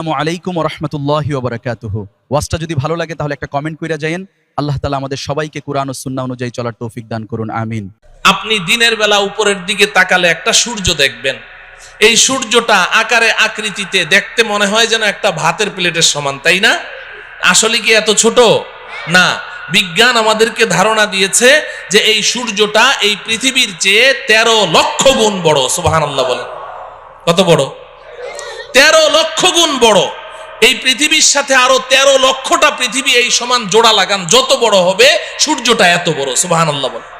আসসালামু আলাইকুম ওয়া রাহমাতুল্লাহি ওয়া বারাকাতুহু। ওয়াজটা যদি ভালো লাগে তাহলে একটা কমেন্ট কইরা যায়েন। আল্লাহ তাআলা আমাদের সবাইকে কুরআন ও সুন্নাহ অনুযায়ী চলার তৌফিক দান করুন, আমিন। আপনি দিনের বেলা উপরের দিকে তাকালে একটা সূর্য দেখবেন। এই সূর্যটা আকারে আকৃতিতে দেখতে মনে হয় যেন একটা ভাতের প্লেটের সমান, তাই না? আসলে কি এত ছোট না? বিজ্ঞান আমাদেরকে ধারণা দিয়েছে যে এই সূর্যটা এই পৃথিবীর চেয়ে 13 লক্ষ গুণ বড়। সুবহানাল্লাহ বলেন। কত বড়? 13 লক্ষ গুণ বড়। এই পৃথিবীর সাথে আরো 13 লক্ষটা পৃথিবী এই সমান জোড়া লাগান, যত বড় হবে সূর্যটা এত বড়। সুবহানাল্লাহ বলেন।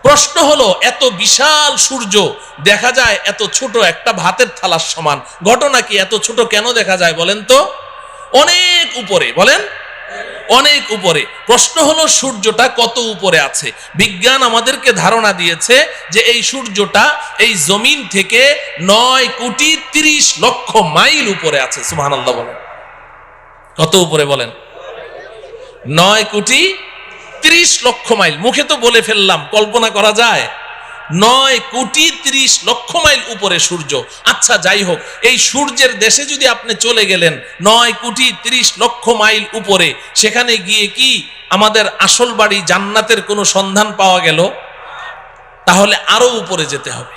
প্রশ্ন হলো, এত বিশাল সূর্য দেখা যায় এত ছোট একটা ভাতের থালার সমান, ঘটনা কি? এত ছোট কেন দেখা যায় বলেন তো? অনেক উপরে, বলেন অনেক উপরে। প্রশ্ন হলো সূর্যটা কত উপরে আছে? বিজ্ঞান আমাদেরকে ধারণা দিয়েছে যে এই সূর্যটা এই জমিন থেকে 9,30,00,000 মাইল উপরে আছে। সুবহানাল্লাহ বলেন। কত উপরে বলেন? 9,30,00,000 মাইল। মুখে তো বলে ফেললাম, কল্পনা করা যায়? 9,30,00,000 মাইল উপরে সূর্য। আচ্ছা, যাই হোক, এই সূর্যের দেশে যদি আপনি চলে গেলেন 9,30,00,000 মাইল উপরে, সেখানে গিয়ে কি আমাদের আসল বাড়ি জান্নাতের কোনো সন্ধান পাওয়া গেল? তাহলে আরো উপরে যেতে হবে।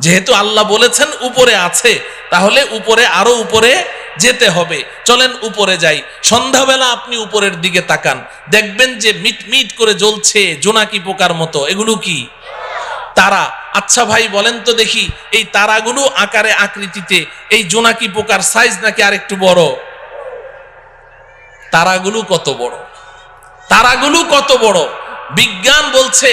যেহেতু আল্লাহ বলেছেন উপরে আছে, তাহলে উপরে আরো উপরে যেতে হবে। চলেন উপরে যাই। সন্ধ্যাবেলা আপনি উপরের দিকে তাকান, দেখবেন যে মিটমিট করে জ্বলছে জোনাকি পোকার মতো। এগুলো কি? তারা। আচ্ছা ভাই বলেন তো দেখি, এই তারাগুলো আকারে আকৃতিতে এই জোনাকি পোকার সাইজ নাকি আরেকটু বড়? তারাগুলো কত বড়? তারাগুলো কত বড়? বিজ্ঞান বলছে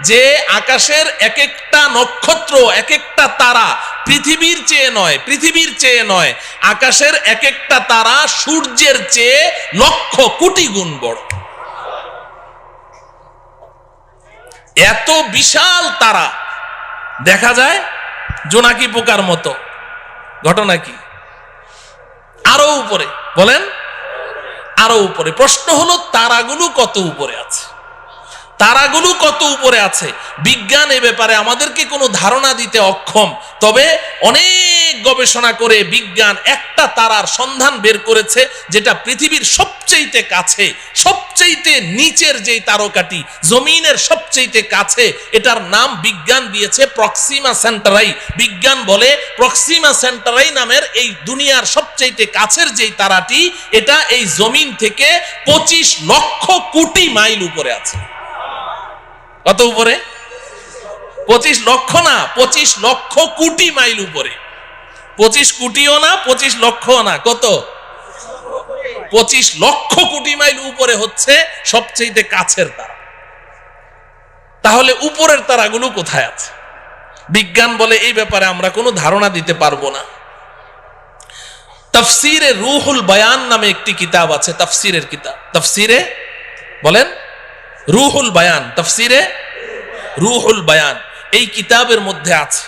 যে আকাশের এক একটা নক্ষত্র, এক একটা তারা পৃথিবীর চেয়ে নয়, পৃথিবীর চেয়ে নয়, আকাশের এক একটা তারা সূর্যের চেয়ে লক্ষ কোটি গুণ বড়। এত বিশাল তারা দেখা যায় জোনাকি পোকার মতো। ঘটনা কি? আরো উপরে, বলেন আরো উপরে। প্রশ্ন হলো তারাগুলো কত উপরে আছে? তারাগুলো কত উপরে আছে? বিজ্ঞান এ ব্যাপারে আমাদেরকে কোনো ধারণা দিতে অক্ষম। তবে অনেক গবেষণা করে বিজ্ঞান একটা তারার সন্ধান বের করেছে, যেটা পৃথিবীর সবচেয়ে কাছে, সবচেয়ে নিচের যেই তারকাটি, জমিনের সবচেয়ে কাছে, এটার নাম বিজ্ঞান দিয়েছে প্রক্সিমা সেন্টারাই। বিজ্ঞান বলে প্রক্সিমা সেন্টারাই নামের এই দুনিয়ার সবচেয়ে কাছের যেই তারাটি, এটা এই জমিন থেকে 25 লক্ষ কোটি মাইল উপরে আছে। কত উপরে? 25 লক্ষ না, 25 লক্ষ কোটি মাইল উপরে। 25 কোটিও না, 25 লক্ষও না। কত? 25 লক্ষ কোটি মাইল উপরে হচ্ছে সবচেয়ে কাছের তারা। তাহলে উপরের তারাগুলো কোথায় আছে? বিজ্ঞান বলে এই ব্যাপারে আমরা কোনো ধারণা দিতে পারবো না। তাফসিরে রুহুল বায়ান নামে একটি কিতাব আছে, তাফসিরের কিতাব। তাফসিরে বলেন রুহুল বায়ান, তাফসিরে রুহুল বায়ান। এই কিতাবের মধ্যে আছে,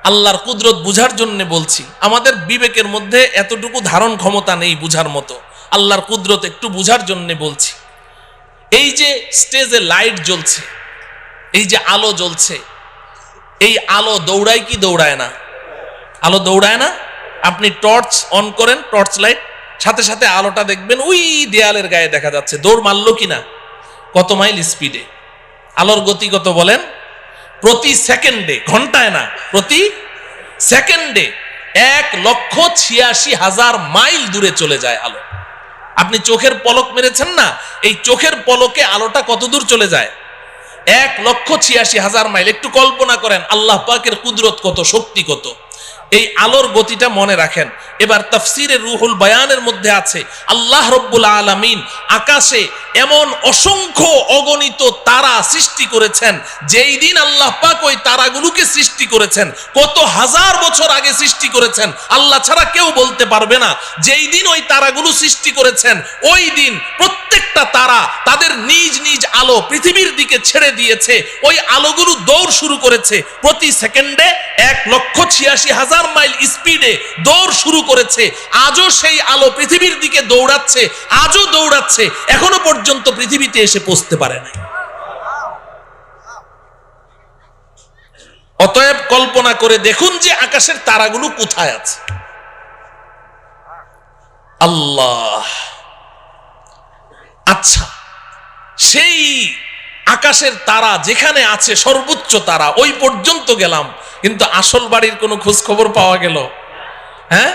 আল্লাহর কুদরত বুঝার জন্য বলছি, আমাদের বিবেকের মধ্যে এতটুকু ধারণ ক্ষমতা নেই বুঝার মতো, আল্লাহর কুদরত একটু বুঝার জন্য বলছি। এই যে স্টেজে লাইট জ্বলছে, এই যে আলো জ্বলছে, এই আলো দৌড়ায় কি দৌড়ায় না? আলো দৌড়ায় না? আপনি টর্চ অন করেন, টর্চ লাইট, সাথে সাথে আলোটা দেখবেন ওই দেয়ালের গায়ে দেখা যাচ্ছে। দৌড় মারলো কিনা? কত মাইল স্পিডে? আলোর গতি কত বলেন? প্রতি সেকেন্ডে, ঘন্টায় না, প্রতি সেকেন্ডে 1,86,000 মাইল দূরে চলে যায় আলো। আপনি চোখের পলক মেরেছেন না, এই চোখের পলকে আলোটা কত দূর চলে যায়? 1,86,000 মাইল। একটু কল্পনা করেন আল্লাহ পাকের কুদরত কত, শক্তি কত। এই আলোর গতিটা মনে রাখেন। এবার তাফসিরে রুহুল বায়ানের মধ্যে আছে, আল্লাহ রব্বুল আলামিন আকাশে এমন অসংখ্য অগণিত তারা সৃষ্টি করেছেন। যেই দিন আল্লাহ পাক ওই তারাগুলোকে সৃষ্টি করেছেন, কত হাজার বছর আগে সৃষ্টি করেছেন, আল্লাহ ছাড়া কেউ বলতে পারবে না। যেই দিন ওই তারাগুলো সৃষ্টি করেছেন, ওই দিন প্রত্যেকটা তারা তাদের নিজ নিজ আলো পৃথিবীর দিকে ছেড়ে দিয়েছে। ওই আলোগুলো দৌড় শুরু করেছে প্রতি সেকেন্ডে 1,86,000 মাইল স্পিডে দৌড় শুরু করেছে। আজও সেই আলো পৃথিবীর দিকে দৌড়াচ্ছে, আজও দৌড়াচ্ছে, এখনো পর্যন্ত পৃথিবীতে এসে পৌঁছতে পারে নাই। অতএব কল্পনা করে দেখুন যে আকাশের তারাগুলো কোথায় আছে। আল্লাহ। আচ্ছা, সেই আকাশের তারা যেখানে আছে সর্বোচ্চ তারা, ওই পর্যন্ত গেলাম, কিন্তু আসল বাড়ির কোনো খোঁজ খবর পাওয়া গেল? হ্যাঁ,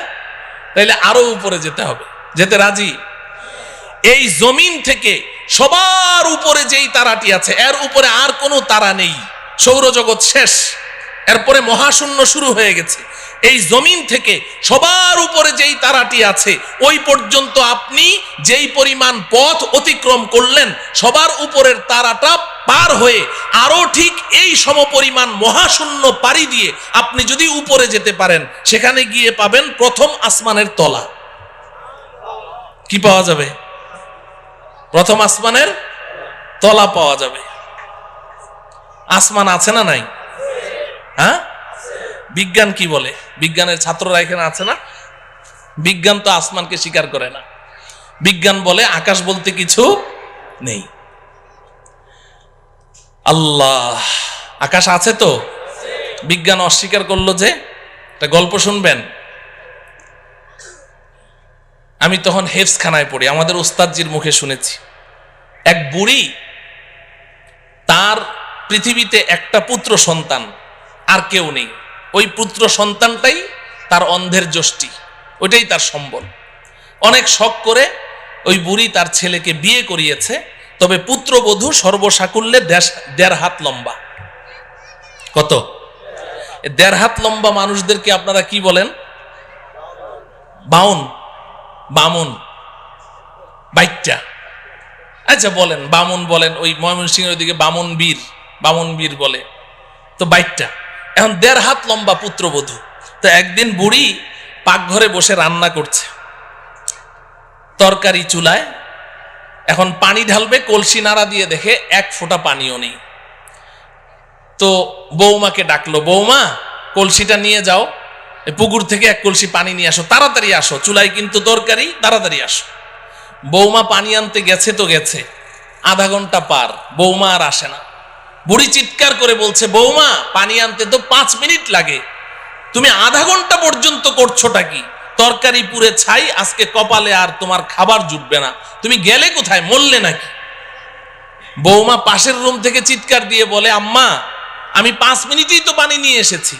তাইলে আরো উপরে যেতে হবে। যেতে রাজি? এই জমিন থেকে সবার উপরে যেই তারাটি আছে, এর উপরে আর কোনো তারা নেই, সৌরজগৎ শেষ, এরপরে মহাশূন্য শুরু হয়ে গেছে। এই জমিন থেকে সবার উপরে যেই তারাটি আছে ওই পর্যন্ত আপনি যেই পরিমাণ পথ অতিক্রম করলেন, সবার উপরের তারাটা পার হয়ে আরো ঠিক এই সমপরিমাণ মহাশূন্য পাড়ি দিয়ে আপনি যদি উপরে যেতে পারেন, সেখানে গিয়ে পাবেন প্রথম আসমানের তলা। কি পাওয়া যাবে? প্রথম আসমানের তলা পাওয়া যাবে। আসমান আছে না নাই? হ্যাঁ, বিজ্ঞান কি বলে? বিজ্ঞানের ছাত্ররা এখানে আছে না? বিজ্ঞান তো আসমানকে স্বীকার করে না। বিজ্ঞান বলে আকাশ বলতে কিছু নেই। আল্লাহ, আকাশ আছে তো? বিজ্ঞান অস্বীকার করলো যে। একটা গল্প শুনবেন। আমি তখন হেফজখানায় পড়ি, আমাদের ওস্তাদজির মুখে শুনেছি। এক বুড়ি, তার পৃথিবীতে একটা পুত্র সন্তান, আর কেউ নেই। ওই পুত্র সন্তানটাই তার অন্ধের যষ্টি, ওইটাই তার সম্বল। অনেক শখ করে ওই বুড়ি তার ছেলেকে বিয়ে করিয়েছে, তবে পুত্রবধূ সর্বসাকুল্যে 1.5 হাত লম্বা। কত? 1.5 হাত লম্বা মানুষদেরকে আপনারা কি বলেন? বামুন, বাইটটা। আচ্ছা বলেন, বামুন বলেন। ওই ময়মনসিংহের ওইদিকে বামুন বীর বলে, তো বাইটটা। এখন 1.5 হাত লম্বা পুত্রবধূ। তো একদিন বুড়ি পাকঘরে বসে রান্না করছে, তরকারি চুলায়। এখন পানি ঢালবে, কলসি নাড়া দিয়ে দেখে 1 ফোঁটা পানিও নেই। তো বৌমাকে ডাকলো, বৌমা কলসিটা নিয়ে যাও, পুকুর থেকে 1 কলসি পানি নিয়ে আসো, তাড়াতাড়ি আসো, চুলায় কিন্তু তরকারি, তাড়াতাড়ি আসো। বৌমা পানি আনতে গেছে তো গেছে, আধা ঘন্টা পার, বৌমা আর আসে না। বুড়ি চিৎকার করে বলছে, বৌমা পানি আনতে তো 5 মিনিট লাগে, তুমি আধা ঘন্টা পর্যন্ত করছোটা কি? তরকারি পুড়ে ছাই, আজকে কপালে আর তোমার খাবার জুটবে না, তুমি গেলে কোথায়, মরলে নাকি? বৌমা পাশের রুম থেকে চিৎকার দিয়ে বলে, আম্মা আমি 5 মিনিটেই তো পানি নিয়ে এসেছি,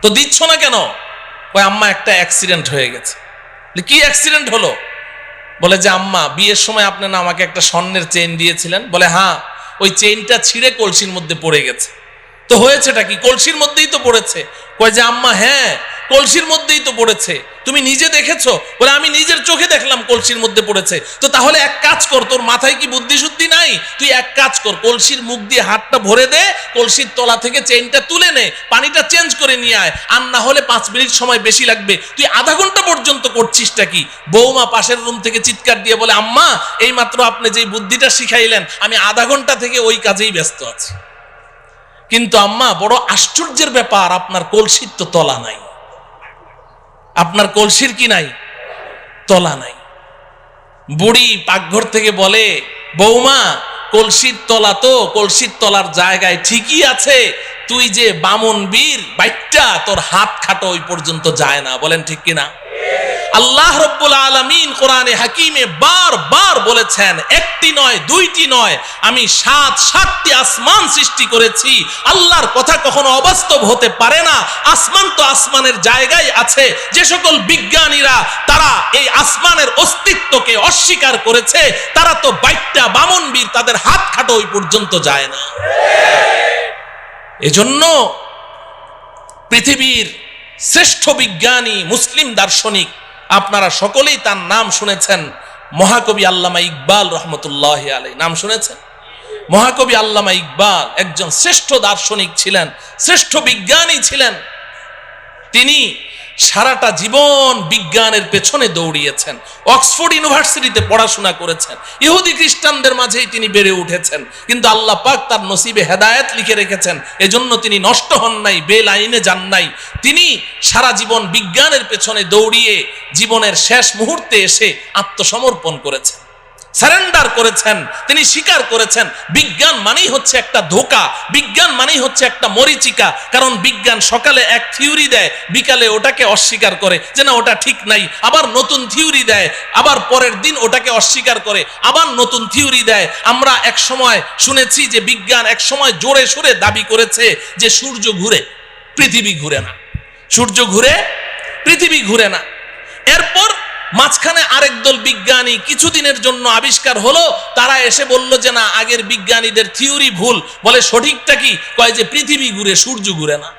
তো দিচ্ছ না কেন? ওই আম্মা একটা অ্যাক্সিডেন্ট হয়ে গেছে। কি অ্যাক্সিডেন্ট হলো? বলে যে আম্মা বিয়ের সময় আপনি না আমাকে একটা স্বর্ণের চেইন দিয়েছিলেন। বলে হ্যাঁ, ওই চেইনটা ছিঁড়ে কলসির মধ্যে পড়ে গেছে। তো হয়েছেটা কি? কলসির মধ্যেই তো পড়েছে। কয় যে আম্মা হ্যাঁ, কলসির মধ্যেই তো পড়েছে, তুমি নিজে দেখেছো? বলে আমি নিজের চোখে দেখলাম কলসির মধ্যে পড়েছে। তো তাহলে এক কাজ কর, তোর মাথায় কি বুদ্ধি শুদ্ধি নাই? তুই এক কাজ কর, কলসির মুখ দিয়ে হাতটা ভরে দে, কলসির তলা থেকে চেইনটা তুলে নে, পানিটা চেঞ্জ করে নিয়ে আয়, আর না হলে 5 মিনিট সময় বেশি লাগবে, তুই আধা ঘন্টা পর্যন্ত করছিসটা কি? বৌমা পাশের রুম থেকে চিৎকার দিয়ে বলে, আম্মা এই মাত্র আপনি যেই বুদ্ধিটা শিখাইলেন, আমি আধা ঘন্টা থেকে ওই কাজেই ব্যস্ত আছি। কিন্তু আম্মা বড় আশ্চর্যের ব্যাপার, আপনার কলসির তো তলা নাই। আপনার কলসির কি নাই? তলা নাই। বুড়ি পাকঘর থেকে বলে, বৌমা কলসির তলা তো কলসির তলার জায়গায় ঠিকই আছে, তুই যে বামুন বীর বাইটটা, তোর হাত খাটো ওই পর্যন্ত যায় না। বলেন ঠিক কিনা? আল্লাহ রাব্বুল আলামিন কোরআনে হাকিমে বারবার বলেছেন, একটি নয়, দুইটি নয়, আমি 7টি আসমান সৃষ্টি করেছি। আল্লাহর কথা কখনো অবাস্তব হতে পারে না। আসমান তো আসমানের জায়গায় আছে। যে সকল বিজ্ঞানীরা তারা এই আসমানের অস্তিত্বকে অস্বীকার করেছে, তারা তো বাইটটা বামুন বীর, তাদের হাত খাটো ওই পর্যন্ত যায় না। এজন্য পৃথিবীর শ্রেষ্ঠ বিজ্ঞানী মুসলিম দার্শনিক, আপনারা সকলেই তার নাম শুনেছেন, মহাকবি আল্লামা ইকবাল রহমতুল্লাহ আলাইহি। নাম শুনেছেন? মহাকবি আল্লামা ইকবাল একজন শ্রেষ্ঠ দার্শনিক ছিলেন, শ্রেষ্ঠ বিজ্ঞানী ছিলেন। তিনি সারাটা জীবন বিজ্ঞানের পেছনে দৌড়িয়েছেন, অক্সফোর্ড ইউনিভার্সিটিতে পড়াশোনা করেছেন, ইহুদি খ্রিস্টানদের মাঝেই তিনি বেড়ে উঠেছেন, কিন্তু আল্লাহ পাক তার নসিবে হেদায়েত লিখে রেখেছেন, এজন্য তিনি নষ্ট হন নাই, বেলাইনে যান নাই। তিনি সারা জীবন বিজ্ঞানের পেছনে দৌড়িয়ে জীবনের শেষ মুহূর্তে এসে আত্মসমর্পণ করেছেন। সারেন্ডার করেছেন, তিনি স্বীকার করেছেন বিজ্ঞান মানেই হচ্ছে একটা ধোঁকা, বিজ্ঞান মানেই হচ্ছে একটা মরিচিকা। কারণ বিজ্ঞান সকালে এক থিওরি দেয়, বিকালে ওটাকে অস্বীকার করে যে না ওটা ঠিক নাই, আবার নতুন থিওরি দেয়, আবার পরের দিন ওটাকে অস্বীকার করে, আবার নতুন থিওরি দেয়। আমরা এক সময় শুনেছি যে বিজ্ঞান এক সময় জোরে সোরে দাবি করেছে যে সূর্য ঘুরে, পৃথিবী ঘুরে না, সূর্য ঘুরে, পৃথিবী ঘুরে না। এরপর মাঝখানে আরেক দল বিজ্ঞানী কিছুদিনের জন্য আবিষ্কার হলো, তারা এসে বলল যে না আগের বিজ্ঞানীদের থিওরি ভুল। বলে সঠিকটা কি? কয় যে পৃথিবী ঘুরে, সূর্য ঘুরে না।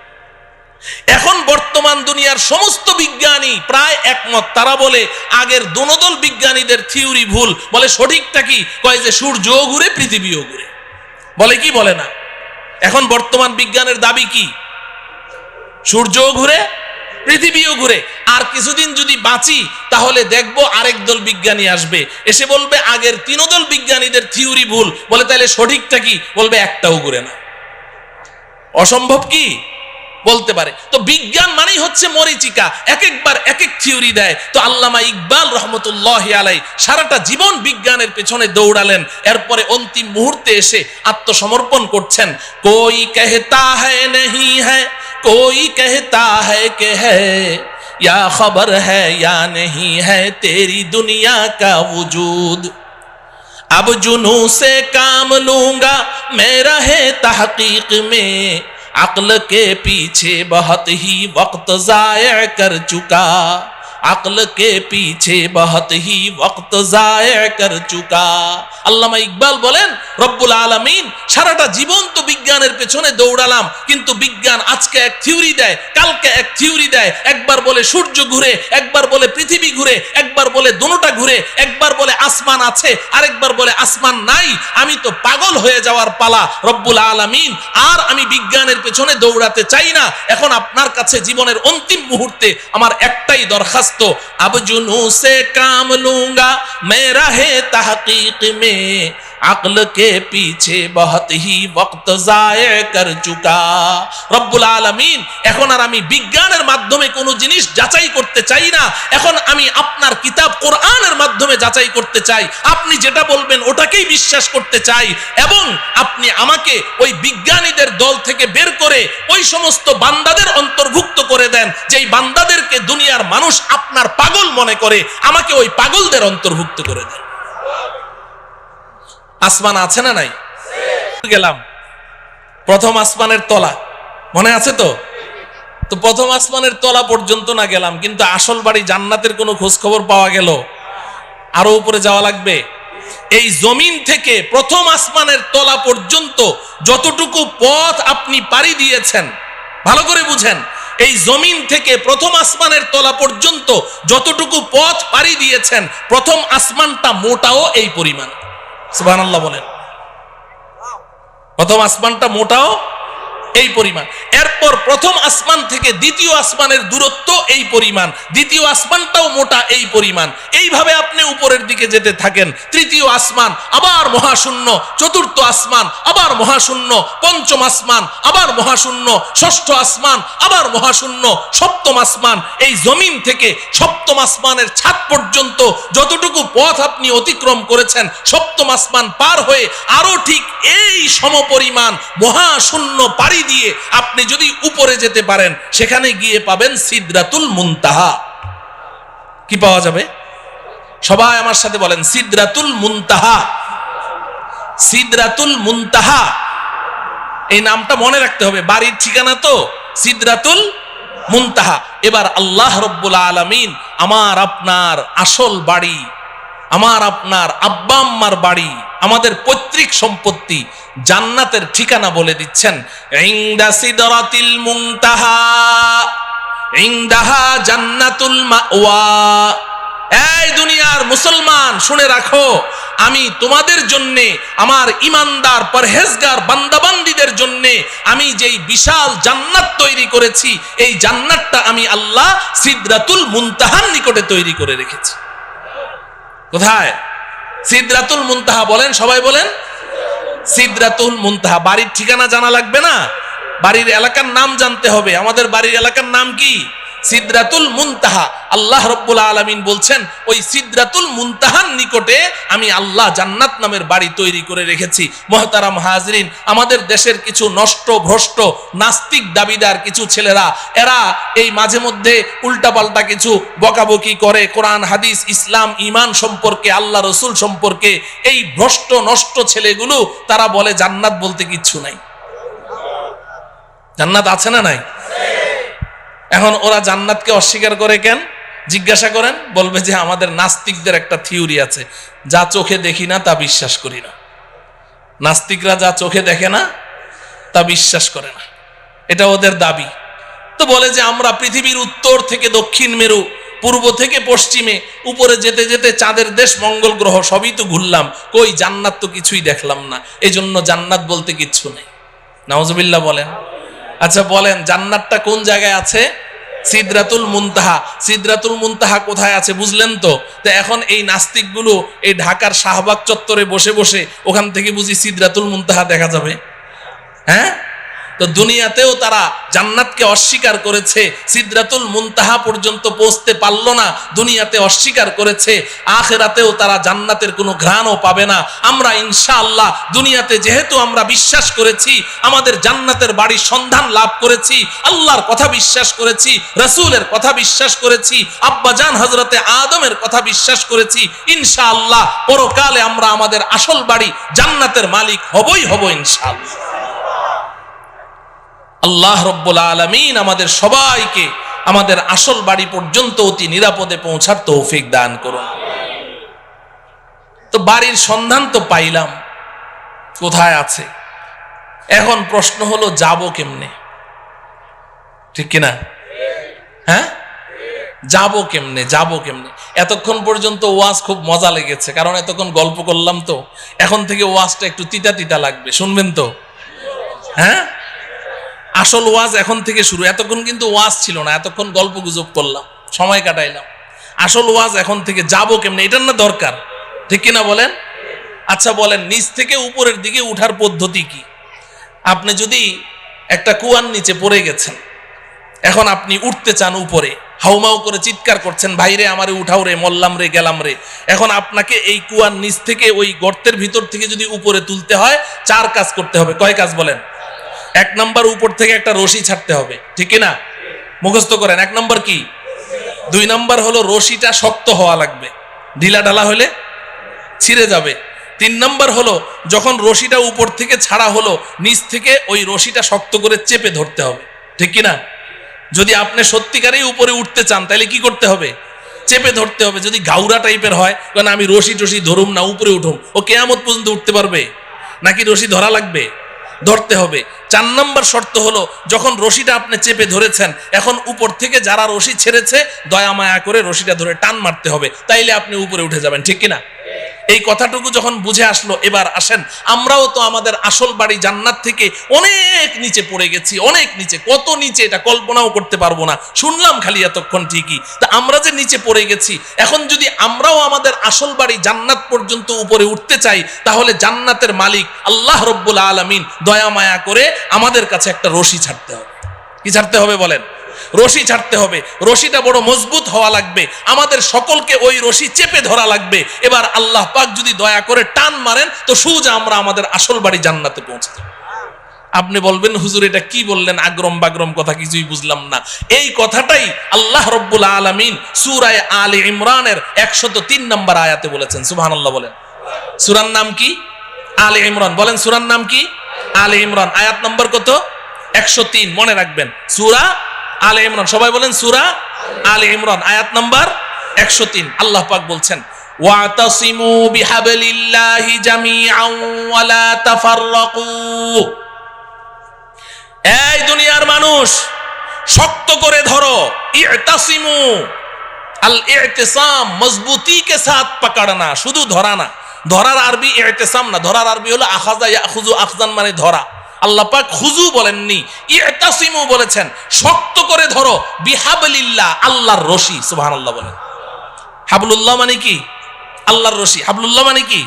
এখন বর্তমান দুনিয়ার সমস্ত বিজ্ঞানী প্রায় একমত, তারা বলে আগের দোনোদল বিজ্ঞানীদের থিওরি ভুল। বলে সঠিকটা কি? কয় যে সূর্যও ঘুরে, পৃথিবীও ঘুরে। বলে কি বলে না? এখন বর্তমান বিজ্ঞানের দাবি কি? সূর্যও ঘুরে, পৃথিবীও ঘুরে। আর কিছুদিন যদি বাঁচি তাহলে দেখবো আরেক দল বিজ্ঞানী আসবে, এসে বলবে আগের তিনোদল বিজ্ঞানীদের থিওরি ভুল। বলে তাহলে সঠিকটা কি? বলবে একটাও ঘুরে না। অসম্ভব কি? বলতে পারে। তো বিজ্ঞান মানেই হচ্ছে মরিচিকা, এক একবার এক এক থিওরি দেয়। তো আল্লামা ইকবাল রহমতুল্লাহি আলাইহি সারাটা জীবন বিজ্ঞানের পেছনে দৌড়ালেন, এরপরে অন্তিম মুহূর্তে এসে আত্মসমর্পণ করছেন। কোই कहता है नहीं है, कोई कहता है कि है, या खबर है या नहीं है तेरी दुनिया का वजूद। अब जुनू से काम लूंगा मैं रहे तहकीक में, अक्ल के पीछे बहुत ही वक्त जाया कर चुका, अक्ल के पीछे बहुत ही वक्त जाया कर चुका। আল্লামা ইকবাল বলেন রব্বুল আলামিন সারাটা জীবন তো বিজ্ঞানের পেছনে দৌড়ালাম, কিন্তু বিজ্ঞান আজকে এক থিওরি দেয়, কালকে এক থিওরি দেয়। একবার বলে সূর্য ঘুরে, একবার বলে পৃথিবী ঘুরে, একবার বলে দুটোটা ঘুরে, একবার বলে আসমান আছে, আরেকবার বলে আসমান নাই। আমি তো পাগল হয়ে যাওয়ার পালা রব্বুল আলামিন। আর আমি বিজ্ঞানের পেছনে দৌড়াতে চাই না। এখন আপনার কাছে জীবনের অন্তিম মুহূর্তে আমার একটাই দরখাস্ত, अब जुनू से काम लूंगा मैं रहे तहकीक में, अक्ल के पीछे बहुत ही वक्त जाया कर चुका। রব্বুল আলামিন এখন আর আমি বিজ্ঞানের মাধ্যমে কোনো জিনিস যাচাই করতে চাই না, এখন আমি আপনার কিতাব কোরআনের মাধ্যমে যাচাই করতে চাই। আপনি যেটা বলবেন ওটাকেই বিশ্বাস করতে চাই, এবং আপনি আমাকে ওই বিজ্ঞানীদের দল থেকে বের করে ওই সমস্ত বান্দাদের অন্তর্ভুক্ত করে দেন যেই বান্দাদেরকে দুনিয়ার মানুষ আপনার পাগল মনে করে, আমাকে ওই পাগলদের অন্তর্ভুক্ত করে দেন। আসমান আছে না নাই? গেলাম প্রথম আসমানের তলা, মনে আছে তো? তো প্রথম আসমানের তলা পর্যন্ত না গেলাম, কিন্তু আসল বাড়ি জান্নাতের কোনো খোঁজ খবর পাওয়া গেল? আরো উপরে যাওয়া লাগবে। এই জমিন থেকে প্রথম আসমানের তলা পর্যন্ত যতটুকু পথ আপনি পাড়ি দিয়েছেন, ভালো করে বুঝেন, এই জমিন থেকে প্রথম আসমানের তলা পর্যন্ত যতটুকু পথ পাড়ি দিয়েছেন, প্রথম আসমানটা মোটাও এই পরিমাণ। সুবহানাল্লাহ বলেন। প্রথম আসমানটা মোটাও এই পরিমাণ। এরপর প্রথম আসমান থেকে দ্বিতীয় আসমানের দূরত্ব এই পরিমাণ, দ্বিতীয় আসমানটাও মোটা এই পরিমাণ। এইভাবে আপনি উপরের দিকে যেতে থাকেন, তৃতীয় আসমান আবার মহাশূন্য, চতুর্থ আসমান আবার মহাশূন্য, পঞ্চম আসমান আবার মহাশূন্য, ষষ্ঠ আসমান আবার মহাশূন্য, সপ্তম আসমান। এই জমিন থেকে সপ্তম আসমানের ছাদ পর্যন্ত যতটুকু পথ আপনি অতিক্রম করেছেন, সপ্তম আসমান পার হয়ে আরো ঠিক এই সমপরিমাণ মহাশূন্য পাড়ি দিয়ে আপনি যদি উপরে যেতে পারেন, সেখানে গিয়ে পাবেন সিদরাতুল মুনতাহা। কি পাওয়া যাবে? সবাই আমার সাথে বলেন সিদরাতুল মুনতাহা। সিদরাতুল মুনতাহা এই নামটা মনে রাখতে হবে, বাড়ির ঠিকানা তো সিদরাতুল মুনতাহা। এবার আল্লাহ রব্বুল আলামিন আমার আপনার আসল বাড়ি, আমার আপনার আব্বা আম্মার বাড়ি, আমাদের পৈতৃক সম্পত্তি, জান্নাতের ঠিকানা বলে দিচ্ছেন। ইনদা সিদরাতিল মুনতাহা ইনদাহা জান্নাতুল মাওয়া। এই দুনিয়ার মুসলমান শুনে রাখো, আমি তোমাদের জন্য, আমার ইমানদার পরহেজগার বান্দাবান্দীদের জন্য আমি যেই বিশাল জান্নাত তৈরি করেছি, এই জান্নাতটা আমি আল্লাহ সিদরাতুল মুনতাহার নিকটে তৈরি করে রেখেছি। কোথায়? সিদরাতুল মুনতাহা। বলেন, সবাই বলেন সিদরাতুল মুনতাহা। বাড়ির ঠিকানা জানা লাগবে না, বাড়ির এলাকার নাম জানতে হবে। আমাদের বাড়ির এলাকার নাম কি? সিদরাতুল মুনতাহা। আল্লাহ রাব্বুল আলামিন বলছেন ওই সিদরাতুল মুনতাহার নিকটে আমি আল্লাহ জান্নাত নামের বাড়ি তৈরি করে রেখেছি। মুহতারাম হাজরিন, আমাদের দেশের কিছু নষ্ট ভ্রষ্ট নাস্তিক দাবিদার কিছু ছেলেরা, এরা এই মাঝে মধ্যে উল্টাপাল্টা কিছু বকাবকি করে কোরআন হাদিস ইসলাম ঈমান সম্পর্কে, আল্লাহ রসুল সম্পর্কে। এই ভ্রষ্ট নষ্ট ছেলেগুলো তারা বলে জান্নাত বলতে কিচ্ছু নাই। জান্নাত আছে না নাই? এখন ওরা জান্নাতকে অস্বীকার করে কেন জিজ্ঞাসা করেন, বলবে যে আমাদের নাস্তিকদের একটা থিওরি আছে, যা চোখে দেখি না তা বিশ্বাস করি না। নাস্তিকরা যা চোখে দেখে না তা বিশ্বাস করে না, এটা ওদের দাবি। তো বলে যে আমরা পৃথিবীর উত্তর থেকে দক্ষিণ মেরু, পূর্ব থেকে পশ্চিমে, উপরে যেতে যেতে চাঁদের দেশ মঙ্গল গ্রহ সবই তো ঘুরলাম, কই জান্নাত তো কিছুই দেখলাম না, এই জন্য জান্নাত বলতে কিচ্ছু নেই। নাউজুবিল্লাহ বলেন। আচ্ছা বলেন, জান্নাতটা কোন জায়গায় আছে? সিদরাতুল মুনতাহা। সিদরাতুল মুনতাহা কোথায় আছে বুঝলেন তো? তো এখন এই নাস্তিকগুলো এই ঢাকার শাহবাগ চত্বরে বসে বসে ওখান থেকে বুঝি সিদরাতুল মুনতাহা দেখা যাবে? হ্যাঁ, তো দুনিয়াতেও তারা জান্নাতকে অস্বীকার করেছে, সিদরাতুল মুনতাহা পর্যন্ত পৌঁছতে পারলো না, দুনিয়াতে অস্বীকার করেছে। আখিরাতেও তারা জান্নাতের কোনো ঘ্রাণও পাবে না। আমরা ইনশাআল্লাহ দুনিয়াতে যেহেতু আমরা বিশ্বাস করেছি, আমাদের জান্নাতের বাড়ির সন্ধান লাভ করেছি, আল্লাহর কথা বিশ্বাস করেছি, রাসূলের কথা বিশ্বাস করেছি, আব্বাজান হযরতে আদমের কথা বিশ্বাস করেছি, ইনশাআল্লাহ পরকালে আমরা আমাদের আসল বাড়ি জান্নাতের মালিক হবই হব ইনশাআল্লাহ। আল্লাহ রব্বুল আলামিন আমাদের সবাইকে আমাদের আসল বাড়ি পর্যন্ত অতি নিরাপদে পৌঁছার তৌফিক দান করুন। তো বাড়ির সন্ধান তো পাইলাম, কোথায় আছে? এখন প্রশ্ন হলো যাব কেমনে? ঠিক কিনা? হ্যাঁ, যাব কেমনে? যাব কেমনে? এতক্ষণ পর্যন্ত ওয়াজ খুব মজা লেগেছে, কারণ এতক্ষণ গল্প করলাম। তো এখন থেকে ওয়াজটা একটু তিতা তিতা লাগবে, শুনবেন তো? হ্যাঁ, আসল ওয়াজ এখন থেকে শুরু। এতক্ষণ কিন্তু ওয়াজ ছিল না, এতক্ষণ গল্প গুজব করলাম, সময় কাটাইলাম। আসল ওয়াজ এখন থেকে। যাব কেমনে, এটার না দরকার, ঠিক কিনা বলেন? আচ্ছা বলেন, নিচ থেকে উপরের দিকে উঠার পদ্ধতি কি? আপনি যদি একটা কুয়ার নিচে পড়ে গেছেন, এখন আপনি উঠতে চান উপরে, হাউমাউ করে চিৎকার করছেন, ভাইরে আমারে উঠাও রে, মল্লাম রে, গেলাম রে। এখন আপনাকে এই কুয়ার নিচ থেকে ওই গর্তের ভিতর থেকে যদি উপরে তুলতে হয়, 4 কাজ করতে হবে। কয় কাজ বলেন? 1 নম্বর, উপর থেকে একটা রশি ছাড়তে হবে, ঠিক না? মুখস্থ করেন। 1 নম্বর কি? 2 নম্বর হলো রশিটা শক্ত হওয়া লাগবে, ঢিলা ঢালা হলে ছিঁড়ে যাবে। 3 নম্বর হলো যখন রশিটা উপর থেকে ছাড়া হলো, নিচ থেকে ওই রশিটা শক্ত করে চেপে ধরতে হবে, ঠিক কিনা? যদি আপনি সত্যিকারেই উপরে উঠতে চান তাহলে কি করতে হবে? চেপে ধরতে হবে। যদি গাউরা টাইপের হয়, কারণ আমি রশি টসি ধরুম না, উপরে উঠুম, ও কিয়ামত পর্যন্ত উঠতে পারবে নাকি? রশি ধরা লাগবে, ধরতে হবে। 4 নম্বর শর্ত হলো যখন রশিটা আপনি চেপে ধরেছেন, এখন উপর থেকে যারা রশি ছেড়েছে দয়া মায়া করে রশিটা ধরে টান মারতে হবে, তাইলে আপনি উপরে উঠে যাবেন, ঠিক কিনা? এই কথাটুকু যখন বুঝে আসলো, এবার আসেন, আমরাও তো আমাদের আসল বাড়ি জান্নাত থেকে অনেক নিচে পড়ে গেছি, অনেক নিচে। কত নিচে এটা কল্পনাও করতে পারবো না, শুনলাম খালি এতক্ষণ ঠিকই। তা আমরা যে নিচে পড়ে গেছি, এখন যদি আমরাও আমাদের আসল বাড়ি জান্নাত পর্যন্ত উপরে উঠতে চাই, তাহলে জান্নাতের মালিক আল্লাহ রব্বুল আলামিন দয়া মায়া করে আমাদের কাছে একটা রশি ছাড়তে হবে। কি ছাড়তে হবে বলেন? রশি ছাড়তে হবে। রশিটা বড় মজবুত হওয়া লাগবে, আমাদের সকলকে ওই রশি চেপে ধরা লাগবে। এবার আল্লাহ পাক যদি দয়া করে টান মারেন, তো সোজা আমরা আমাদের আসল বাড়ি জান্নাতে পৌঁছে যাব। আপনি বলবেন, হুজুর এটা কি বললেন, আগ্রম বাগ্রম কথা, কিছুই বুঝলাম না। এই কথাটাই আল্লাহ রব্বুল আলামিন সূরা আলে ইমরানের 103 নম্বর আয়াতে বলেছেন। সুবহানাল্লাহ বলেন। সূরার নাম কি? আলে ইমরান। বলেন সূরার নাম কি? আলে ইমরান। আয়াত নম্বর কত? 103। মনে রাখবেন, সূরা আলে ইমরান। সবাই বলেন সূরা আলে ইমরান, আয়াত নাম্বার 103। আল্লাহ পাক বলছেন, ওয়াতাসিমু বিহাবলিল্লাহি জামিআন ওয়া লা তাফাররাকু। এই দুনিয়ার মানুষ, শক্ত করে ধরো। ইতাসিমু, আল ইতিসাম মজবুতি কে সাথ পকড়না, শুধু ধরা না। ধরার আরবি ইতিসাম না, ধরার আরবি হলো আখাযা ইয়াখুযু, আখযান মানে ধরা। আল্লাহ পাক খুজু বলেননি, ইতাসিমু বলেছেন, শক্ত করে ধরো। বিহাবলিল্লাহ, আল্লাহর রশি। সুবহানাল্লাহ বলেন। হাবলুল্লাহ মানে কি? আল্লাহর রশি। হাবলুল্লাহ মানে কি?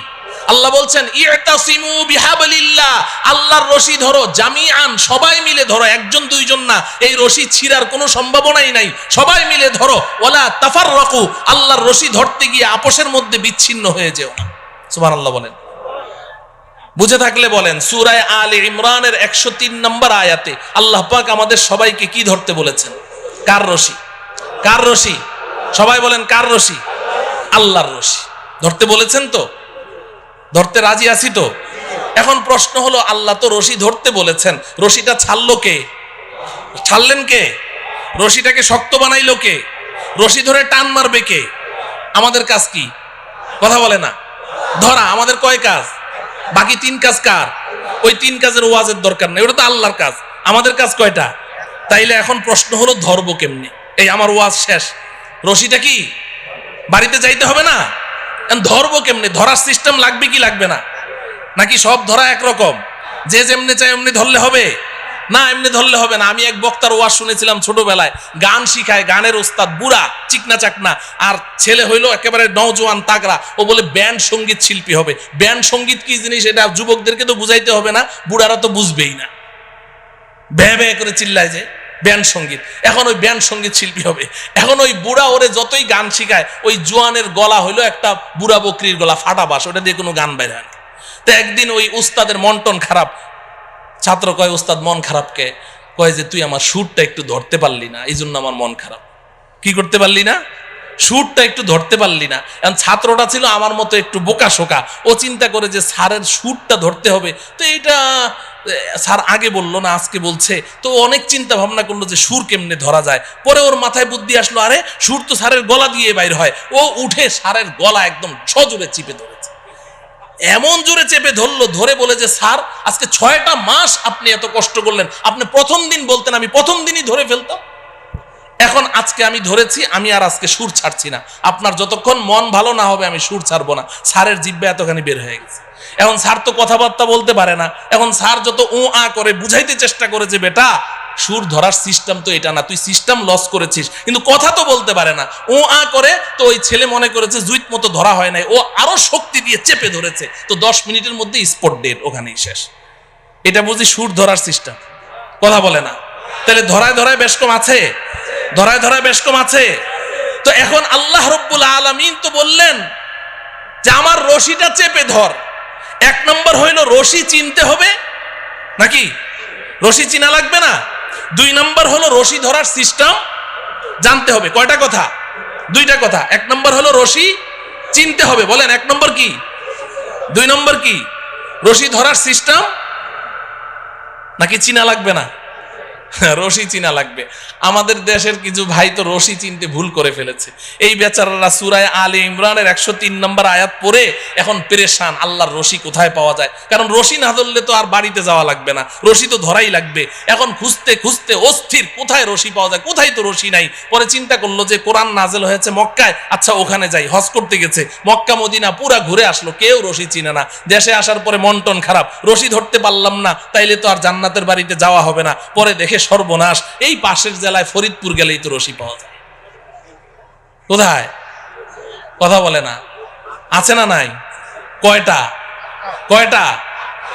আল্লাহ বলছেন ইতাসিমু বিহাবলিল্লাহ, আল্লাহর রশি ধরো, জামিআন, সবাই মিলে ধরো, একজন দুইজন না, এই রশি ছিঁড়ার কোনো সম্ভাবনাই নাই, সবাই মিলে ধরো। ওয়ালা তাফাররাকু, আল্লাহর রশি ধরতে গিয়ে আপোষের মধ্যে বিচ্ছিন্ন হয়ে যেও না। সুবহানাল্লাহ বলেন। বুঝে থাকলে বলেন। সূরা আলে ইমরানের 103 নম্বর আয়াতে আল্লাহ পাক আমাদের সবাইকে কি ধরতে বলেছেন? কার রশি? কার রশি? সবাই বলেন কার রশি? আল্লাহর রশি ধরতে বলেছেন তো? ধরতে রাজি আছি তো? এখন প্রশ্ন হলো, আল্লাহ তো রশি ধরতে বলেছেন, রশিটা ছাড়লো কে? ছাড়লেন কে? রশিটাকে শক্ত বানাইলো কে? রশি ধরে টান মারবে কে? আমাদের কাজ কি? কথা বলে না। ধরা আমাদের কয় কাজ? বাকি 3 কাজ কার? ওই 3 কাজের ওয়াজের দরকার নেই, ওটা তো আল্লাহর কাজ। আমাদের কাজ কয়টা? তাইলে এখন প্রশ্ন হলো ধরবো কেমনি? এই আমার ওয়াজ শেষ, রশিটা কি বাড়িতে যাইতে হবে না? ধরবো কেমনে? ধরার সিস্টেম লাগবে কি লাগবে না? নাকি সব ধরা একরকম, যে যেমনি চাই এমনি ধরলে হবে? না, এমনি ধরলে হবে না। আমি এক বক্তার ওয়াজ শুনেছিলাম ছোটবেলায়, গান শিখায়, গানের ওস্তাদ, বুড়া চিকনা চাকনা, আর ছেলে হইলো একেবারে নওজোয়ান তাগড়া। ও বলে ব্যান্ড সঙ্গীত শিল্পী হবে। ব্যান্ড সঙ্গীত কি জিনিস এটা যুবকদেরকে তো বুঝাইতে হবে না, বুড়ারা তো বুঝবেই না, ভ্যাঁ ভ্যাঁ করে চিল্লায় যে ব্যান্ড সঙ্গীত। এখন ওই ব্যান্ড সঙ্গীত শিল্পী হবে। এখন ওই বুড়া ওরে যতই গান শিখায়, ওই জোয়ানের গলা হইলো একটা বুড়া বকরির গলা, ফাটা বাস, ওটা দিয়ে কোনো গান বের হয় না। তো একদিন ওই উস্তাদের মন টন খারাপ, ছাত্র কয়, উস্তাদ মন খারাপকে? কয় যে তুই আমার সুরটা একটু ধরতে পারলি না, এই জন্য আমার মন খারাপ। কি করতে পারলি না? সুরটা একটু ধরতে পারলি না। এখন ছাত্রটা ছিল আমার মতো একটু বোকা শোকা, ও চিন্তা করে যে স্যারের সুরটা ধরতে হবে, তো এইটা স্যার আগে বললো না আজকে বলছে, তো অনেক চিন্তা ভাবনা করলো যে সুর কেমনে ধরা যায়। পরে ওর মাথায় বুদ্ধি আসলো, আরে সুর তো স্যারের গলা দিয়ে বাইর হয়। ও উঠে স্যারের গলা একদম সজোরে চিপে ধরেছে, এমন জোরে চেপে ধরলো, ধরে বলে যে স্যার আজকে 6টা মাস আপনি এত কষ্ট করলেন, আপনি প্রথম দিন বলতেন আমি প্রথম দিনই ধরে ফেলতাম। এখন আজকে আমি ধরেছি, আমি আর আজকে সুর ছাড়ছি না, আপনার যতক্ষণ মন ভালো না হবে আমি সুর ছাড়বো না। স্যারের জিহ্বা এতখানি বের হয়ে গেছে। এখন স্যার তো কথাবার্তা বলতে পারে না। এখন স্যার যত ও আ করে বুঝাইতে চেষ্টা করে যে বেটা সুর ধরার সিস্টেম তো এটা না, তুই সিস্টেম লস করেছিস, কিন্তু কথা তো বলতে পারে না, ও আ করে। তো ওই ছেলে মনে করেছে জুইত মতো ধরা হয় নাই, ও আরো শক্তি দিয়ে চেপে ধরেছে, তো 10 মিনিটের মধ্যে স্পট ডেড, ওখানেই শেষ। এটা বুঝি সুর ধরার সিস্টেম? কথা বলে না। তাহলে ধরায় ধরায় বেশ কম আছে, ধরায় ধরায় বেশ কম আছে। তো এখন আল্লাহ রব্বুল আলামিন তো বললেন যে আমার রশিটা চেপে ধর। 1 নম্বর হইল রশি চিনতে হবে, নাকি রশি চিনা লাগবে না? 2 নম্বর হলো রশি ধরার সিস্টেম জানতে হবে। কয়টা কথা? 2টা কথা। 1 নম্বর হলো রশি চিনতে হবে, বলেন 1 নম্বর কি? 2 নম্বর কি? রশি ধরার সিস্টেম, নাকি চিনা লাগবে না? রশি চিনা লাগবে। আমাদের দেশের কিছু ভাই তো রশি চিনতে ভুল করে ফেলেছে। এই বেচারারা সূরা আলে ইমরানের 103 নম্বর আয়াত পড়ে এখন পেরেশান, আল্লাহর রশি কোথায় পাওয়া যায়। কারণ রশি না ধরলে তো আর বাড়িতে যাওয়া লাগবে না, রশি তো ধরাই লাগবে। এখন খুঁজতে খুঁজতে অস্থির, কোথায় রশি পাওয়া যায়, কোথায় তো রশি নাই। পরে চিন্তা করলো যে কোরআন নাজেল হয়েছে মক্কায়, আচ্ছা ওখানে যাই। হজ করতে গেছে, মক্কা মদিনা পুরা ঘুরে আসলো, কেউ রশি চিনে না। দেশে আসার পরে মন টন খারাপ, রশি ধরতে পারলাম না, তাইলে তো আর জান্নাতের বাড়িতে যাওয়া হবে না। পরে দেখে সর্বনাশ, এই পাশের জেলায় ফরিদপুর গেলেই তো রশি পাওয়া যায়। কোথায়? কথা বলে না। আছে না নাই? কয়টা? কয়টা?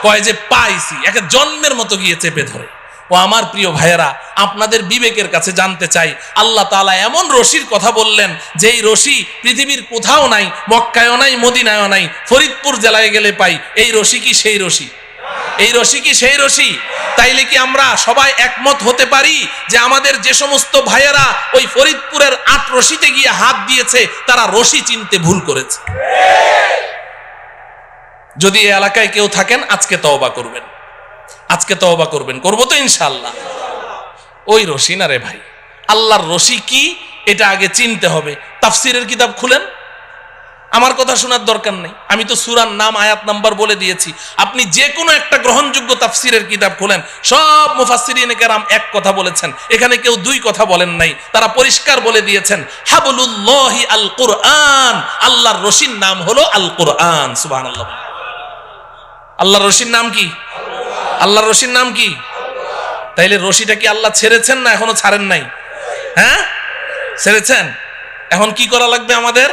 কয় যে পাইছি, একে জন্মের মতো গিয়ে চেপে ধরে। ও আমার প্রিয় ভাইয়েরা, আপনাদের বিবেকের কাছে জানতে চাই, আল্লাহ তাআলা এমন রশির কথা বললেন যেই রশি পৃথিবীর কোথাও নাই, মক্কায়ও নাই, মদিনায়ও নাই, ফরিদপুর জেলায় গেলে পাই। এই রশি কি সেই রশি? এই রশি কি সেই রশি? তাইলে কি আমরা সবাই একমত হতে পারি যে আমাদের যে সমস্ত ভাইয়েরা ওই ফরিদপুরের 8 রশিতে গিয়ে হাত দিয়েছে তারা রশি চিনতে ভুল করেছে? যদি এই এলাকায় কেউ থাকেন আজকে তওবা করবেন, আজকে তওবা করবেন। করবো তো ইনশাআল্লাহ। ওই রশি না রে ভাই, আল্লাহর রশি কি এটা আগে চিনতে হবে। তাফসিরের কিতাব খুলেন, আমার কথা শোনার দরকার নেই, আমি তো সূরার নাম আয়াত নাম্বার বলে দিয়েছি। আপনি যে কোনো একটা গ্রহণযোগ্য তাফসিরের কিতাব খোলেন, সব মুফাসসিরিনে কেরাম এক কথা বলেছেন, এখানে কেউ 2 কথা বলেন নাই। তারা পরিষ্কার বলে দিয়েছেন হাবলুল্লাহি আল কুরআন, আল্লাহর রশির নাম হলো আল কুরআন। সুবহানাল্লাহ। আল্লাহর রশির নাম কি? আল্লাহর রশির নাম কি? তাইলে রশিটা কি আল্লাহ ছেড়েছেন না এখনো ছাড়েন নাই? হ্যাঁ ছেড়েছেন। এখন কি করা লাগবে আমাদের?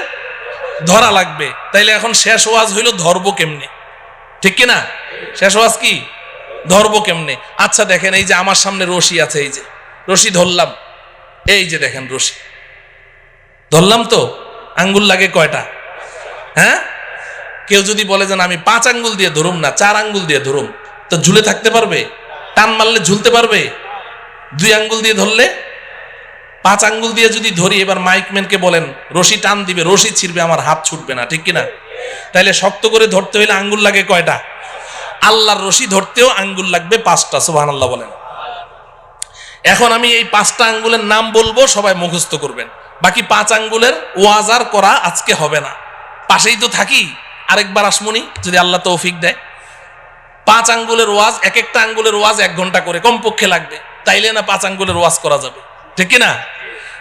ধরা লাগবে। তাইলে এখন শেষ ওয়াজ হইল ধরবো কেমনে, ঠিক কিনা? শেষ ওয়াজ কি, ধরবো কেমনে? আচ্ছা দেখেন, এই যে আমার সামনে রশি আছে, এই যে রশি ধরলাম, এই যে দেখেন রশি ধরলাম, তো আঙ্গুল লাগে কয়টা? হ্যাঁ, কেউ যদি বলে যে আমি 5 আঙ্গুল দিয়ে ধরুম না, 4 আঙ্গুল দিয়ে ধরুম, তো ঝুলে থাকতে পারবে? টান মারলে ঝুলতে পারবে? 2 আঙ্গুল দিয়ে ধরলে? 5 আঙ্গুল দিয়ে যদি ধরি, এবার মাইকম্যানকে বলেন রশি টান দিবে, রশি ছিড়বে, আমার হাত ছুটবে না, ঠিক কিনা? তাইলে শক্ত করে ধরতে হইলে আঙ্গুল লাগে কয়টা? আল্লাহর রশি ধরতেও আঙ্গুল লাগবে 5টা। সুবহানাল্লাহ বলেন। এখন আমি এই 5টা আঙ্গুলের নাম বলবো, সবাই মুখস্থ করবেন। বাকি 5 আঙ্গুলের ওয়াজ আর করা আজকে হবে না, পাশেই তো থাকি, আরেকবার আসমুনি যদি আল্লাহ তৌফিক দেয়। 5 আঙ্গুলের ওয়াজ, এক একটা আঙ্গুলের ওয়াজ 1 ঘন্টা করে কমপক্ষে লাগবে, তাইলে না 5 আঙ্গুলের ওয়াজ করা যাবে, ঠিক কিনা?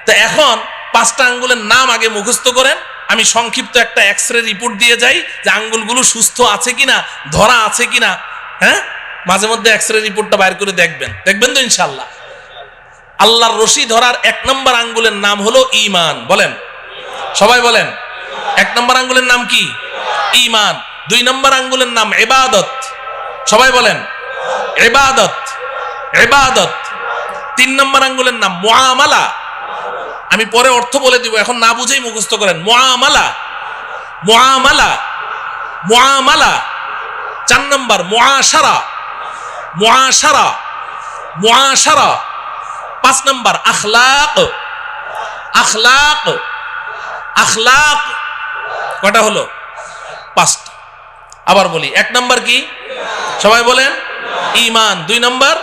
তো এখন 5টা আঙ্গুলের নাম আগে মুখস্থ করেন, আমি সংক্ষিপ্ত একটা এক্সরে রিপোর্ট দিয়ে যাই যে আঙ্গুলগুলো সুস্থ আছে কিনা, ধরা আছে কিনা। হ্যাঁ, মাঝে মধ্যে এক্সরে রিপোর্টটা বাইর করে দেখবেন, দেখবেন তো ইনশাআল্লাহ। আল্লাহর রশি ধরার 1 নম্বর আঙ্গুলের নাম হলো ঈমান। বলেন, সবাই বলেন। 1 নম্বর আঙ্গুলের নাম কি? ঈমান। 2 নম্বর আঙ্গুলের নাম ইবাদত। সবাই বলেন, ইবাদত, ইবাদত। 3 নম্বর আঙ্গুলের নাম মুআমালা। আমি পরে অর্থ বলে দিব, এখন না বুঝেই মুখস্থ করেন। মুআমালা, মুআমালা, মুআমালা। 4 নম্বর মুআশারা, মুআশারা, মুআশারা। 5 নম্বর আখলাক, আখলাক, আখলাক। কয়টা হলো? 5টা। আবার বলি, 1 নম্বর কি? সবাই বলেন, ঈমান। 2 নম্বর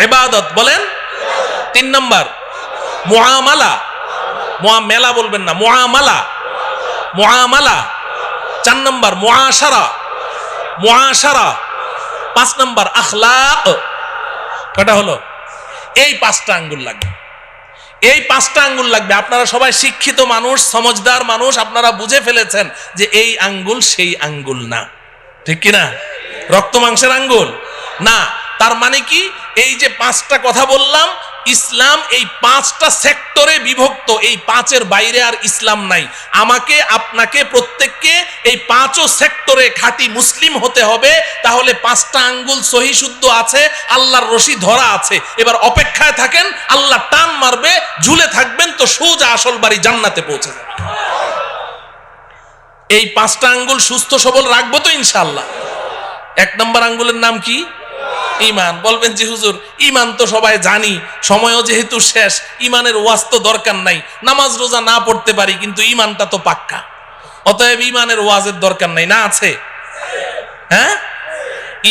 ইবাদত, বলেন। 3 নম্বর মুআমালা, মুআমালা বলবেন না, মুআমালা, মুআমালা। 4 নম্বর মুআশারা, মুআশারা। 5 নম্বর আখলাক। কয়টা হলো? এই 5টা আঙ্গুল লাগবে, এই 5টা আঙ্গুল লাগবে। আপনারা সবাই শিক্ষিত মানুষ, সমজদার মানুষ, আপনারা বুঝে ফেলেছেন যে এই আঙ্গুল সেই আঙ্গুল না, ঠিক কিনা? রক্ত মাংসের আঙ্গুল না। তার মানে কি? এই যে 5টা কথা বললাম, ইসলাম এই 5টা সেক্টরে বিভক্ত, এই 5-এর বাইরে আর ইসলাম নাই। আমাকে, আপনাকে, প্রত্যেককে এই 5ও সেক্টরে খাঁটি মুসলিম হতে হবে। তাহলে 5টা আঙ্গুল সহি শুদ্ধ আছে, আল্লাহর রশি ধরা আছে। এবার অপেক্ষায় থাকেন, আল্লাহ টান মারবে, ঝুলে থাকবেন, তো সোজা আসল বাড়ি জান্নাতে পৌঁছে যাবে। এই 5টা আঙ্গুল সুস্থ সবল রাখবো তো ইনশাআল্লাহ। 1 নম্বর আঙ্গুলের নাম কি? ঈমান। বলবেন যে হুজুর, ঈমান তো সবাই জানি, সময়ও যেহেতু শেষ, ঈমানের ওয়াজ তো দরকার নাই, নামাজ রোজা না পড়তে পারি, কিন্তু ঈমানটা তো পাক্কা, অতএব ঈমানের ওয়াজের দরকার নাই। না আছে? হ্যাঁ,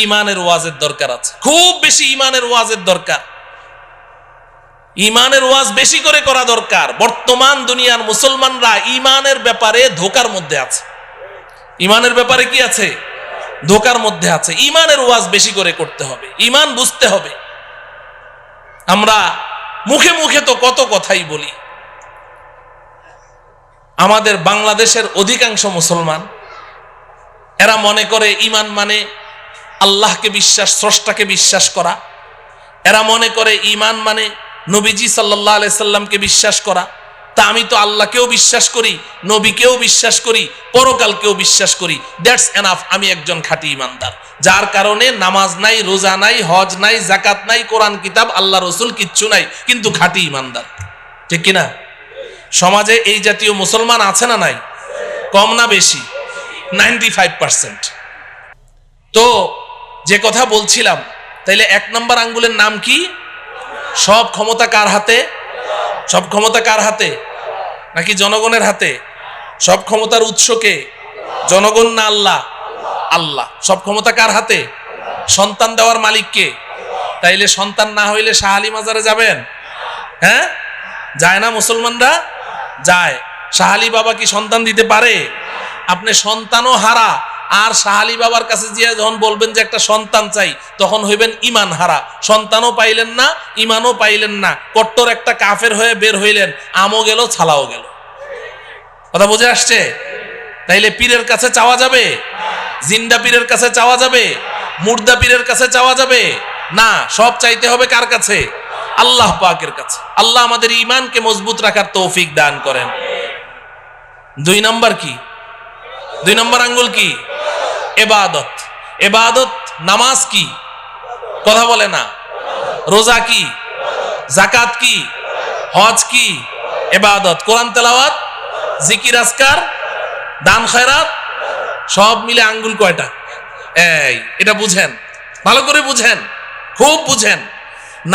ঈমানের ওয়াজের দরকার আছে, খুব বেশি ঈমানের ওয়াজের দরকার। ঈমানের ওয়াজ বেশি করে করা দরকার। বর্তমান দুনিয়ার মুসলমানরা ঈমানের ব্যাপারে ধোকার মধ্যে আছে। ঈমানের ব্যাপারে কি আছে? ধোকার মধ্যে আছে। ঈমানের ওয়াজ বেশি করে করতে হবে, ঈমান বুঝতে হবে। আমরা মুখে মুখে তো কত কথাই বলি। আমাদের বাংলাদেশের অধিকাংশ মুসলমান, এরা মনে করে ঈমান মানে আল্লাহকে বিশ্বাস, স্রষ্টাকে বিশ্বাস করা। এরা মনে করে ঈমান মানে নবীজি সাল্লাল্লাহু আলাইহি সাল্লামকে বিশ্বাস করা। তা আমি তো আল্লাহকেও বিশ্বাস করি, নবীকেও বিশ্বাস করি, পরকালকেও বিশ্বাস করি, দ্যাটস এনাফ, আমি একজন খাঁটি ঈমানদার। যার কারণে নামাজ নাই, রোজা নাই, হজ নাই, যাকাত নাই, কোরআন কিতাব, আল্লাহ রসুল কিচ্ছু নাই, কিন্তু খাঁটি ঈমানদার, ঠিক কিনা? সমাজে এই জাতীয় মুসলমান আছে না নাই? কম না বেশি? 95%। তো যে কথা বলছিলাম, তাইলে 1 নম্বর আঙ্গুলের নাম কি? সব ক্ষমতা কার হাতে? সব ক্ষমতা কার হাতে? নাকি জনগণের হাতে? সব ক্ষমতার উৎস কে? জনগণ না আল্লাহ? আল্লাহ। সব ক্ষমতা কার হাতে? সন্তান দেওয়ার মালিক কে? তাইলে সন্তান না হইলে শাহ আলী মাজারে যাবেন? হ্যাঁ, যায় না মুসলমানরা? যায়। শাহ আলী বাবা কি সন্তান দিতে পারে? আপনি সন্তানও হারা, আর শাহ আলী বাবার কাছে গিয়ে যখন বলবেন যে একটা সন্তান চাই, তখন হইবেন ঈমান হারা। সন্তানও পাইলেন না, ঈমানও পাইলেন না, কট্টর একটা কাফের হয়ে বের হইলেন, আমও গেল, ছালাও গেল। কথা বুঝে আসছে? তাইলে পীরের কাছে চাওয়া যাবে? জিন্দা পীরের কাছে চাওয়া যাবে? মুর্দা পীরের কাছে চাওয়া যাবে না। সব চাইতে হবে কার কাছে? আল্লাহ পাকের কাছে। আল্লাহ আমাদের ঈমানকে মজবুত রাখার তৌফিক দান করেন। 2 নাম্বার কি? 2 নম্বর আঙ্গুল কি? ইবাদত। ইবাদত নামাজ কি? কথা বলে না। রোজা কি? যাকাত কি? হজ কি? ইবাদত। কোরআন তেলাওয়াত, জিকির আজকার, দান খয়রাত, সব মিলে আঙ্গুল কয়টা? এই এটা বুঝেন, ভালো করে বুঝেন, খুব বুঝেন।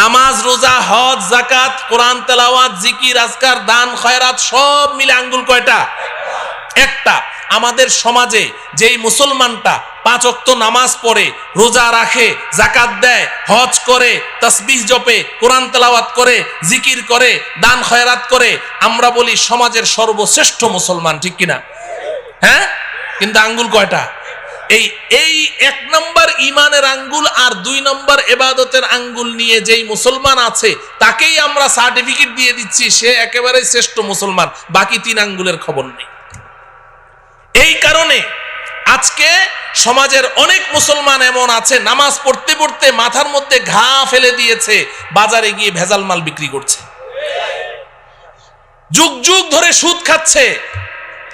নামাজ, রোজা, হজ, যাকাত, কোরআন তেলাওয়াত, জিকির আজকার, দান খয়রাত সব মিলে আঙ্গুল কয়টা? একটা। আমাদের সমাজে যেই মুসলমানটা 5 ওয়াক্ত নামাজ পড়ে, রোজা রাখে, যাকাত দেয়, হজ করে, তাসবিহ জপে, কোরআন তেলাওয়াত করে, জিকির করে, দান খয়রাত করে, আমরা বলি সমাজের সর্বশ্রেষ্ঠ মুসলমান, ঠিক কিনা? হ্যাঁ, কিন্তু আঙ্গুল কয়টা? এই 1 নম্বর ইমানের আঙ্গুল আর 2 নম্বর ইবাদতের আঙ্গুল নিয়ে যেই মুসলমান আছে তাকেই আমরা সার্টিফিকেট দিয়ে দিচ্ছি সে একেবারে শ্রেষ্ঠ মুসলমান, বাকি 3 আঙ্গুলের খবর নেই। এই কারণে আজকে সমাজের অনেক মুসলমান এমন আছে নামাজ পড়তে পড়তে মাথার মধ্যে ঘা ফেলে দিয়েছে, বাজারে গিয়ে ভেজাল মাল বিক্রি করছে, যুগ যুগ ধরে সুদ খাচ্ছে,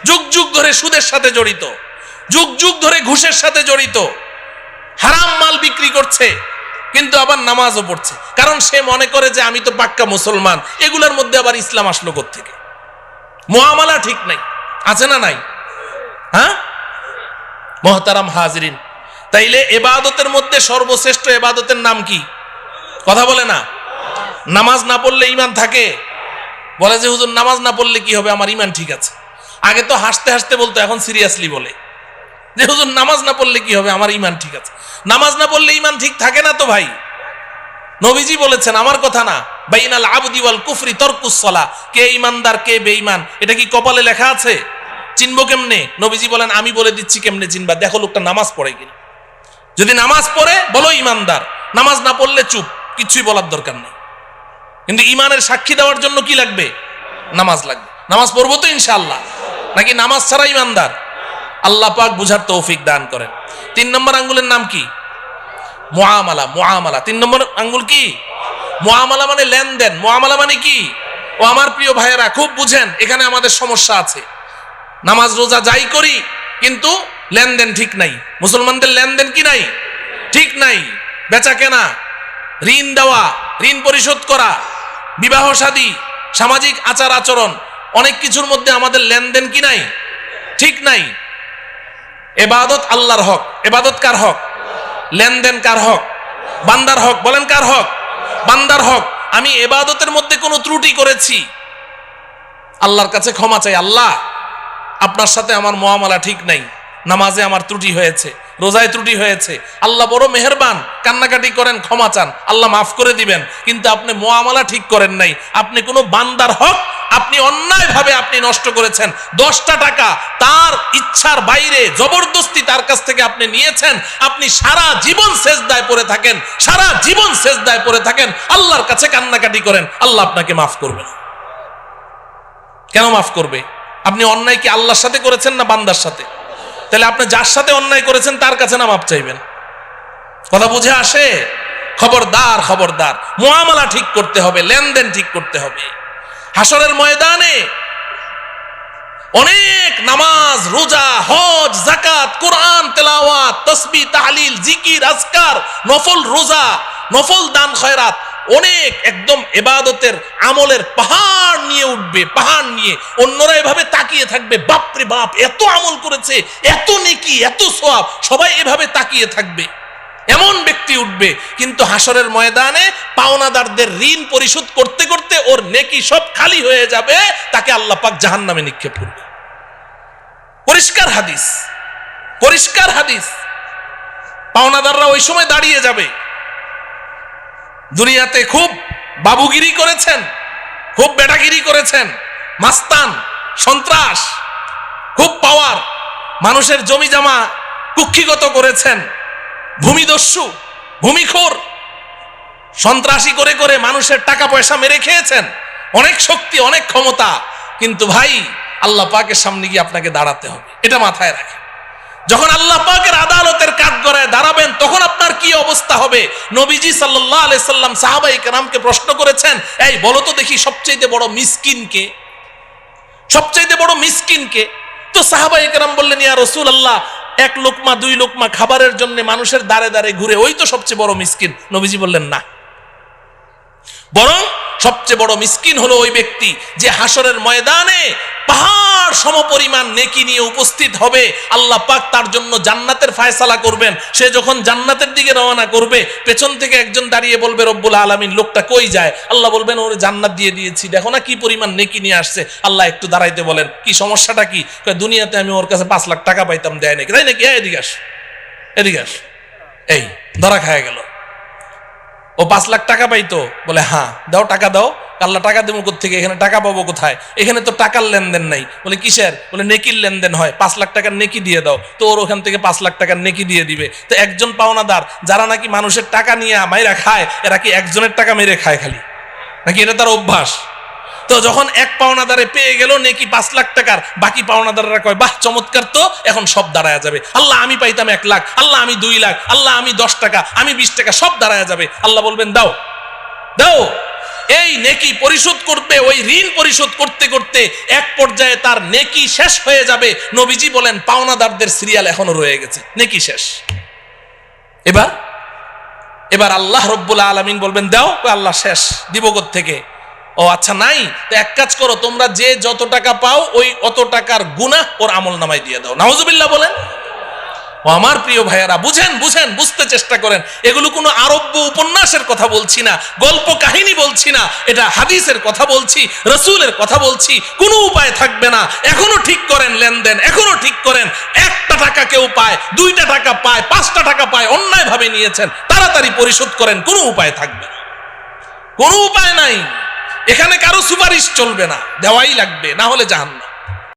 যুগ যুগ ধরে সুদের সাথে জড়িত, যুগ যুগ ধরে ঘুষের সাথে জড়িত, হারাম মাল বিক্রি করছে, কিন্তু আবার নামাজও পড়ছে। কারণ সে মনে করে যে আমি তো পাক্কা মুসলমান, এগুলোর মধ্যে আবার ইসলাম আসলো কোত্থেকে? মুআমালা ঠিক নাই, আছে না নাই? হ্যাঁ মুহতারাম হাজিরিন, তাইলে ইবাদতের মধ্যে সর্বশ্রেষ্ঠ ইবাদতের নাম কি? কথা বলে না। নামাজ না পড়লে ঈমান থাকে? বলে যে হুজুর নামাজ না পড়লে কি হবে, আমার ঈমান ঠিক আছে। আগে তো হাসতে হাসতে বলতো, এখন সিরিয়াসলি বলে যে হুজুর নামাজ না পড়লে কি হবে, আমার ঈমান ঠিক আছে। নামাজ না পড়লে ঈমান ঠিক থাকে না তো ভাই। নবীজি বলেছেন, আমার কথা না, বাইনাল আবদি ওয়াল কুফরি তারকুস সালাহ, কে ঈমানদার কে বেঈমান এটা কি কপালে লেখা আছে? চিনবো কেমনে? নবীজি বলেন, আমি বলে দিচ্ছি কেমনে চিনবা, দেখো লোকটা নামাজ পড়ে কিনা। যদি নামাজ পড়ে বলো ঈমানদার, নামাজ না পড়লে চুপ, কিছুই বলার দরকার নেই। কিন্তু ঈমানের সাক্ষী দেওয়ার জন্য কি লাগবে? নামাজ লাগবে। নামাজ পড়বো তো ইনশাআল্লাহ, নাকি নামাজ ছাড়া ঈমানদার? আল্লাহ পাক বুঝার তৌফিক দান করেন। 3 নম্বর আঙ্গুলের নাম কি? মুআমালা। মুআমালা 3 নম্বর আঙ্গুল কি? মুআমালা মানে লেনদেন। মুআমালা মানে কি? ও আমার প্রিয় ভাইয়েরা খুব বুঝেন, এখানে আমাদের সমস্যা আছে। নামাজ রোজা যাই করি কিন্তু লেনদেন ঠিক নাই। মুসলমানদের লেনদেন কি নাই? ঠিক নাই। বেচা কেনা, ঋণ দেওয়া, ঋণ পরিশোধ করা, বিবাহ শাদী, সামাজিক আচার আচরণ, অনেক কিছুর মধ্যে আমাদের লেনদেন কি নাই? ঠিক নাই। ইবাদত আল্লাহর হক। ইবাদত কার হক? লেনদেন কার হক? বান্দার হক। বলেন কার হক? বান্দার হক। আমি ইবাদতের মধ্যে কোনো ত্রুটি করেছি, আল্লাহর কাছে ক্ষমা চাই। আল্লাহ, আপনার সাথে আমার মুআমালা ঠিক নাই, নামাজে আমার ত্রুটি হয়েছে, রোজায় ত্রুটি হয়েছে। আল্লাহ বড় মেহেরবান, কান্নাকাটি করেন, ক্ষমা চান, আল্লাহ মাফ করে দিবেন। কিন্তু আপনি মুআমালা ঠিক করেন নাই। আপনি কোনো বান্দার হক আপনি অন্যায়ভাবে আপনি নষ্ট করেছেন। 10টা টাকা তার ইচ্ছার বাইরে জবরদস্তি তার কাছ থেকে আপনি নিয়েছেন। আপনি সারা জীবন সেজদায় পড়ে থাকেন, সারা জীবন সেজদায় পড়ে থাকেন, আল্লাহর কাছে কান্নাকাটি করেন, আল্লাহ আপনাকে মাফ করবে না। কেন মাফ করবে? আপনি অন্যায় কি আল্লাহর সাথে করেছেন না বান্দার সাথে? তাহলে আপনি যার সাথে অন্যায় করেছেন তার কাছে না মাপ চাইবেন? কথা বুঝে আসে? খবরদার, খবরদার, মুআমালা ঠিক করতে হবে, লেনদেন ঠিক করতে হবে। হাসরের ময়দানে অনেক নামাজ, রোজা, হজ, যাকাত, কোরআন তেলাওয়াত, তাসবিহ, তাহলিল, জিকির, আজকার, নফল রোজা, নফল দান খয়রাত, অনেক একদম ইবাদতের আমলের পাহাড় নিয়ে উঠবে, পাহাড় নিয়ে। অন্যরা এভাবে তাকিয়ে থাকবে, বাপরে বাপ, এত আমল করেছে, এত নেকি, এত সওয়াব, সবাই এভাবে তাকিয়ে থাকবে। এমন ব্যক্তি উঠবে, কিন্তু হাসরের ময়দানে পাওনাদারদের ঋণ পরিশোধ করতে করতে ওর নেকি সব খালি হয়ে যাবে, তাকে আল্লাহ পাক জাহান্নামে নিক্ষেপ করবে। পরিষ্কার হাদিস, পরিষ্কার হাদিস। পাওনাদাররা ওই সময় দাঁড়িয়ে যাবে। দুনিয়াতে খুব বাবুগিরি করেছেন, খুব বেটাগিরি করেছেন, মাস্তান, সন্ত্রাস, খুব পাওয়ার, মানুষের জমি জমা কুক্ষিগত করেছেন, ভূমিদস্যু, ভূমিখোর, সন্ত্রাসী করে করে মানুষের টাকা পয়সা মেরে খেয়েছেন, অনেক শক্তি, অনেক ক্ষমতা। কিন্তু ভাই, আল্লাহ পাকের সামনে গিয়ে আপনাকে দাঁড়াতে হবে, এটা মাথায় রাখেন। যখন আল্লাহ পাকের আদালতের কাঠগড়ায় দাঁড়াবেন তখন আপনার কি অবস্থা হবে? নবীজি সাল্লাল্লাহু আলাইহি সাল্লাম সাহাবায়ে কেরামকে প্রশ্ন করেছেন, এই বলো তো দেখি সবচেয়ে বড় মিসকিন কে? সবচেয়ে বড় মিসকিন কে? তো সাহাবায়ে কেরাম বললেন, ইয়া রাসূলুল্লাহ, এক লোকমা দুই লোকমা খাবারের জন্য মানুষের দাঁড়ে দাঁড়ে ঘুরে, ওই তো সবচেয়ে বড় মিসকিন। নবীজি বললেন না, বরং সবচেয়ে বড় মিসকিন হলো ওই ব্যক্তি যে হাসরের ময়দানে পাহাড় সমপরিমাণ নেকি নিয়ে উপস্থিত হবে। আল্লাহ পাক তার জন্য জান্নাতের ফায়সালা করবেন। সে যখন জান্নাতের দিকে রওনা করবে, পেছন থেকে একজন দাঁড়িয়ে বলবে, রব্বুল আলামিন, লোকটা কই যায়? আল্লাহ বলবেন, ওর জান্নাত দিয়ে দিয়েছি, দেখো না কি পরিমাণ নেকি নিয়ে আসছে। আল্লাহ একটু দাঁড়াইতে বলেন, কি সমস্যাটা কি? দুনিয়াতে আমি ওর কাছে 5 লাখ টাকা পাইতাম, দেয় নাকি? তাই নাকি? এদিকে আস, এদিকে আস। এই ধরা খায় গেল। ও 5 লাখ টাকা পাইতো? বলে হ্যাঁ। দাও, টাকা দাও। আল্লাহ টাকা দেবো কোত্থেকে? এখানে টাকা পাবো কোথায়? এখানে তো টাকার লেনদেন নাই। বলে কিসের? বলে নেকির লেনদেন হয়, 5 লাখ টাকার নেকি দিয়ে দাও। তো ওর ওখান থেকে 5 লাখ টাকার নেকি দিয়ে দিবে। তো একজন পাওনাদার যারা নাকি মানুষের টাকা নিয়ে মাইরা খায়, এরা কি একজনের টাকা মেরে খায় খালি, নাকি এটা তার অভ্যাস? তো যখন এক পাওনাদারে পেয়ে গেল নেকি 5 লাখ টাকার, বাকি পাওনাদাররা কয়, বাহ চমৎকার, তো এখন সব দাঁড়ায় যাবে। আল্লাহ আমি পাইতাম 1 লাখ, আল্লাহ আমি 2 লাখ, আল্লাহ আমি 10 টাকা, আমি 20 টাকা, সব দাঁড়ায় যাবে। আল্লাহ বলবেন, দাও দাও। এই নেকি পরিশোধ করবে, ওই ঋণ পরিশোধ করতে করতে এক পর্যায়ে তার নেকি শেষ হয়ে যাবে। নবীজি বলেন, পাওনাদারদের সিরিয়াল এখনো রয়ে গেছে, নেকি শেষ। এবার আল্লাহ রব্বুল আলামিন বলবেন, দাও। আল্লাহ শেষ, দিব কোত্থেকে? ও আচ্ছা নাই, তো এক কাজ করো, তোমরা যে যত টাকা পাও ওই অত টাকার গুনাহ ওর আমল নামায় দিয়ে দাও। নাউজুবিল্লাহ বলেন। ও আমার প্রিয় ভাইয়েরা, বুঝেন, বুঝতে চেষ্টা করেন। এগুলো কোনো আরব্য উপন্যাসের কথা বলছি না, গল্প কাহিনী বলছি না, এটা হাদিসের কথা বলছি, রাসূলের কথা বলছি। কোনো উপায় থাকবে না, এখনো ঠিক করেন লেনদেন, এখনো ঠিক করেন। 1টা টাকা কেউ পায়, 2টা টাকা পায়, 5টা টাকা পায়, অন্যায় ভাবে নিয়েছেন, তাড়াতাড়ি পরিশোধ করেন। কোনো উপায় থাকবে না, কোনো উপায় নাই। এখানে কারো সুপারিশ চলবে না, দেওয়াই লাগবে, না হলে জাহান্নাম।